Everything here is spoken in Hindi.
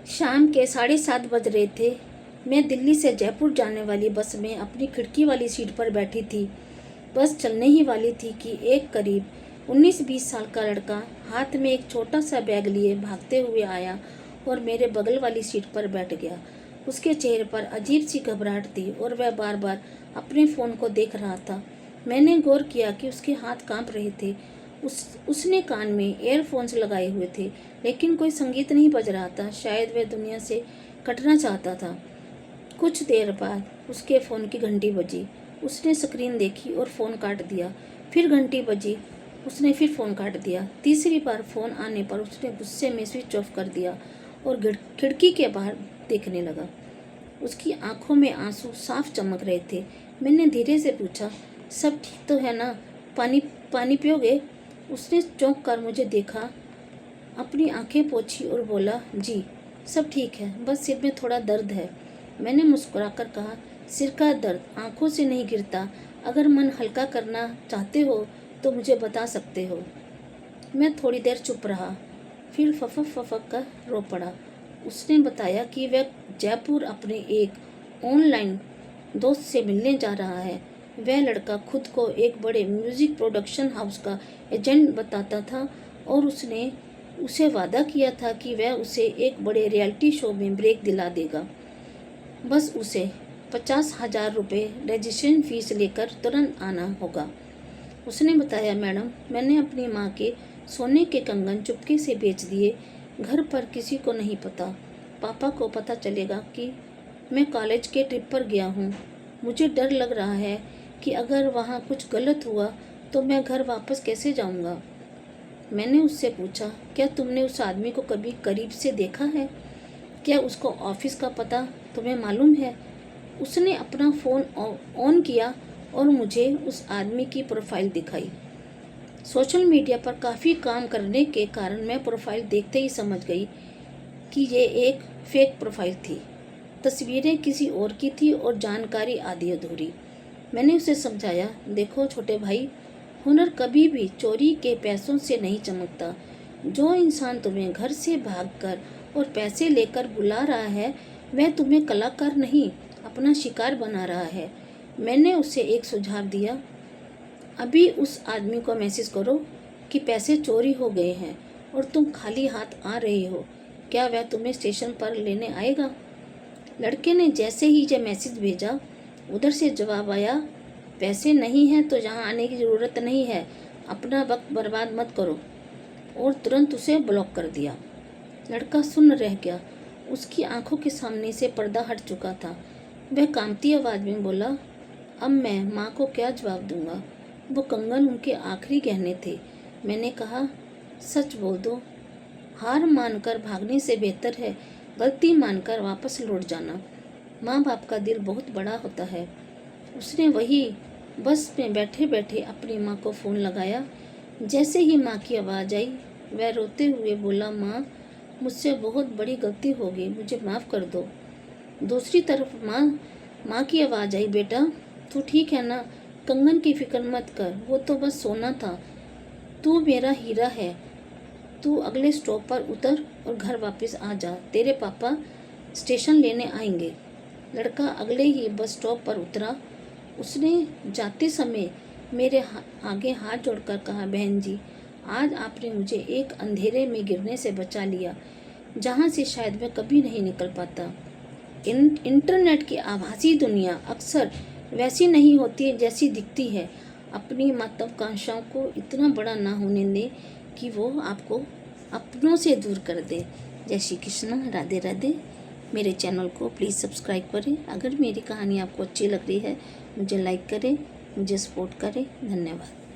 शाम के 7:30 बज रहे थे। मैं दिल्ली से जयपुर जाने वाली बस में अपनी खिड़की वाली सीट पर बैठी थी। बस चलने ही वाली थी कि एक करीब 19-20 साल का लड़का हाथ में एक छोटा सा बैग लिए भागते हुए आया और मेरे बगल वाली सीट पर बैठ गया। उसके चेहरे पर अजीब सी घबराहट थी और वह बार बार अपने फ़ोन को देख रहा था। मैंने गौर किया कि उसके हाथ कांप रहे थे। उसने कान में एयरफोन्स लगाए हुए थे, लेकिन कोई संगीत नहीं बज रहा था। शायद वह दुनिया से कटना चाहता था। कुछ देर बाद उसके फ़ोन की घंटी बजी। उसने स्क्रीन देखी और फ़ोन काट दिया। फिर घंटी बजी, उसने फिर फ़ोन काट दिया। तीसरी बार फ़ोन आने पर उसने गुस्से में स्विच ऑफ कर दिया और खिड़की के बाहर देखने लगा। उसकी आंखों में आंसू साफ चमक रहे थे। मैंने धीरे से पूछा, सब ठीक तो है ना? पानी पियोगे? उसने चौंक कर मुझे देखा, अपनी आंखें पोंछी और बोला, जी सब ठीक है, बस सिर में थोड़ा दर्द है। मैंने मुस्कुराकर कहा, सिर का दर्द आंखों से नहीं गिरता। अगर मन हल्का करना चाहते हो तो मुझे बता सकते हो। मैं थोड़ी देर चुप रहा, फिर फफक कर रो पड़ा। उसने बताया कि वह जयपुर अपने एक ऑनलाइन दोस्त से मिलने जा रहा है। वह लड़का खुद को एक बड़े म्यूज़िक प्रोडक्शन हाउस का एजेंट बताता था और उसने उसे वादा किया था कि वह उसे एक बड़े रियलिटी शो में ब्रेक दिला देगा। बस उसे 50,000 रुपये रजिस्ट्रेशन फीस लेकर तुरंत आना होगा। उसने बताया, मैडम, मैंने अपनी माँ के सोने के कंगन चुपके से बेच दिए। घर पर किसी को नहीं पता। पापा को पता चलेगा कि मैं कॉलेज के ट्रिप पर गया हूँ। मुझे डर लग रहा है कि अगर वहाँ कुछ गलत हुआ तो मैं घर वापस कैसे जाऊँगा। मैंने उससे पूछा, क्या तुमने उस आदमी को कभी करीब से देखा है? क्या उसको ऑफिस का पता तुम्हें मालूम है? उसने अपना फ़ोन ऑन किया और मुझे उस आदमी की प्रोफाइल दिखाई। सोशल मीडिया पर काफ़ी काम करने के कारण मैं प्रोफाइल देखते ही समझ गई कि ये एक फेक प्रोफाइल थी। तस्वीरें किसी और की थी और जानकारी आधी अधूरी। मैंने उसे समझाया, देखो छोटे भाई, हुनर कभी भी चोरी के पैसों से नहीं चमकता। जो इंसान तुम्हें घर से भागकर और पैसे लेकर बुला रहा है, वह तुम्हें कलाकार नहीं, अपना शिकार बना रहा है। मैंने उसे एक सुझाव दिया, अभी उस आदमी को मैसेज करो कि पैसे चोरी हो गए हैं और तुम खाली हाथ आ रहे हो। क्या वह तुम्हें स्टेशन पर लेने आएगा? लड़के ने जैसे ही यह मैसेज भेजा, उधर से जवाब आया, पैसे नहीं हैं तो यहाँ आने की ज़रूरत नहीं है, अपना वक्त बर्बाद मत करो, और तुरंत उसे ब्लॉक कर दिया। लड़का सुन्न रह गया। उसकी आंखों के सामने से पर्दा हट चुका था। वह कांपती आवाज़ में बोला, अब मैं माँ को क्या जवाब दूंगा? वो कंगन उनके आखिरी गहने थे। मैंने कहा, सच बोल दो। हार मानकर भागने से बेहतर है गलती मानकर वापस लौट जाना। माँ बाप का दिल बहुत बड़ा होता है। उसने वही बस में बैठे बैठे अपनी माँ को फ़ोन लगाया। जैसे ही माँ की आवाज़ आई, वह रोते हुए बोला, माँ, मुझसे बहुत बड़ी गलती हो गई, मुझे माफ़ कर दो। दूसरी तरफ माँ की आवाज़ आई, बेटा तू ठीक है ना? कंगन की फिक्र मत कर, वो तो बस सोना था। तू मेरा हीरा है। तू अगले स्टॉप पर उतर और घर वापस आ जा। तेरे पापा स्टेशन लेने आएंगे। लड़का अगले ही बस स्टॉप पर उतरा। उसने जाते समय मेरे आगे हाथ जोड़कर कहा, बहन जी, आज आपने मुझे एक अंधेरे में गिरने से बचा लिया, जहाँ से शायद मैं कभी नहीं निकल पाता। इंटरनेट की आभासी दुनिया अक्सर वैसी नहीं होती जैसी दिखती है। अपनी महत्वाकांक्षाओं को इतना बड़ा ना होने दें कि वो आपको अपनों से दूर कर दे। जय श्री कृष्ण, राधे राधे। मेरे चैनल को प्लीज़ सब्सक्राइब करें। अगर मेरी कहानी आपको अच्छी लग रही है, मुझे लाइक करें, मुझे सपोर्ट करें। धन्यवाद।